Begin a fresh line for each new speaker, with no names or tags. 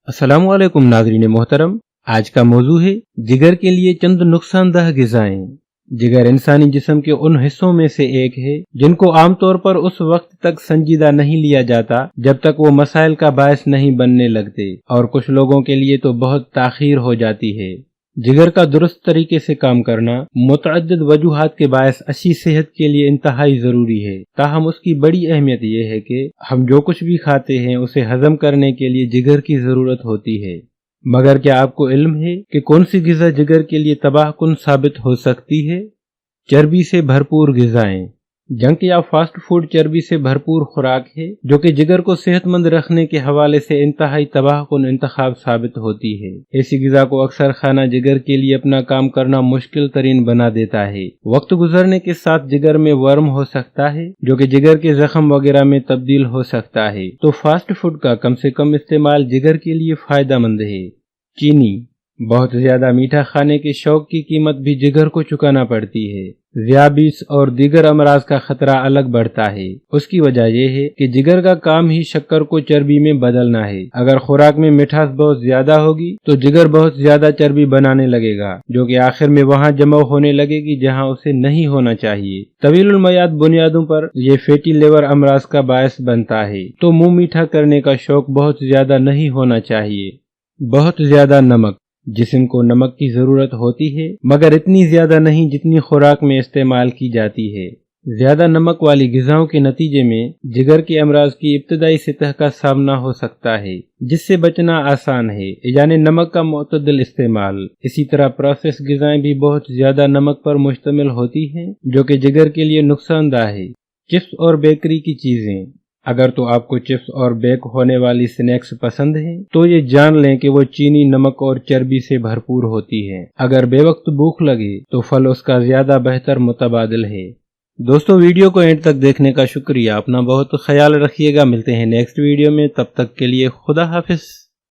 अस्सलाम वालेकुम नाज़रीन मोहतरम। आज का मौजू है जिगर के लिए चंद नुकसानदेह ग़िज़ाएं। जिगर इंसानी जिस्म के उन हिस्सों में से एक है जिनको आमतौर पर उस वक्त तक संजीदा नहीं लिया जाता जब तक वो मसाइल का बायस नहीं बनने लगते, और कुछ लोगों के लिए तो बहुत ताख़ीर हो जाती है। जिगर का दुरुस्त तरीके से काम करना मुतअद्दिद वजूहात के बायस अच्छी सेहत के लिए इंतहाई ज़रूरी है। ताहम उसकी बड़ी अहमियत यह है कि हम जो कुछ भी खाते हैं उसे हजम करने के लिए जिगर की ज़रूरत होती है। मगर क्या आपको इल्म है कि कौन सी ग़िज़ा जिगर के लिए तबाहकुन साबित हो सकती है? चर्बी से भरपूर ग़िज़ाएं। जंक या फास्ट फूड चर्बी से भरपूर खुराक है जो कि जिगर को सेहतमंद रखने के हवाले से इंतहाई तबाहकुन इंतखाब साबित होती है। ऐसी ग़िज़ा को अक्सर खाना जिगर के लिए अपना काम करना मुश्किल तरीन बना देता है। वक्त गुजरने के साथ जिगर में वर्म हो सकता है जो कि जिगर के जख्म वगैरह में तब्दील हो सकता है। तो फास्ट फूड का कम से कम इस्तेमाल जिगर के लिए फायदा मंद है। चीनी। बहुत ज्यादा मीठा खाने के शौक की कीमत भी जिगर को चुकाना पड़ती है। ज़ियाबीस और दीगर अमराज का खतरा अलग बढ़ता है। उसकी वजह यह है कि जिगर का काम ही शक्कर को चर्बी में बदलना है। अगर खुराक में मिठास बहुत ज्यादा होगी तो जिगर बहुत ज्यादा चर्बी बनाने लगेगा जो कि आखिर में वहां जमा होने लगेगी जहां उसे नहीं होना चाहिए। तवीलुल मयाद बुनियादों पर यह फैटी लिवर अमराज का बायस बनता है। तो मुंह मीठा करने का शौक बहुत ज्यादा नहीं होना चाहिए। बहुत ज्यादा नमक। जिस्म को नमक की जरूरत होती है मगर इतनी ज्यादा नहीं जितनी खुराक में इस्तेमाल की जाती है। ज्यादा नमक वाली ग़िज़ाओं के नतीजे में जिगर के अमराज की इब्तदाई सतह का सामना हो सकता है जिससे बचना आसान है, यानी नमक का मुतदल इस्तेमाल। इसी तरह प्रोसेस ग़िज़ाएं भी बहुत ज्यादा नमक पर मुश्तमिल होती हैं जो कि जिगर के लिए नुकसानदा है। चिप्स और बेकरी की चीजें। अगर तो आपको चिप्स और बेक होने वाली स्नैक्स पसंद हैं तो ये जान लें कि वो चीनी, नमक और चर्बी से भरपूर होती हैं। अगर बेवक्त भूख लगे तो फल उसका ज्यादा बेहतर मुतबादिल है। दोस्तों, वीडियो को एंड तक देखने का शुक्रिया। अपना बहुत ख्याल रखिएगा। मिलते हैं नेक्स्ट वीडियो में, तब तक के लिए खुदा हाफिज।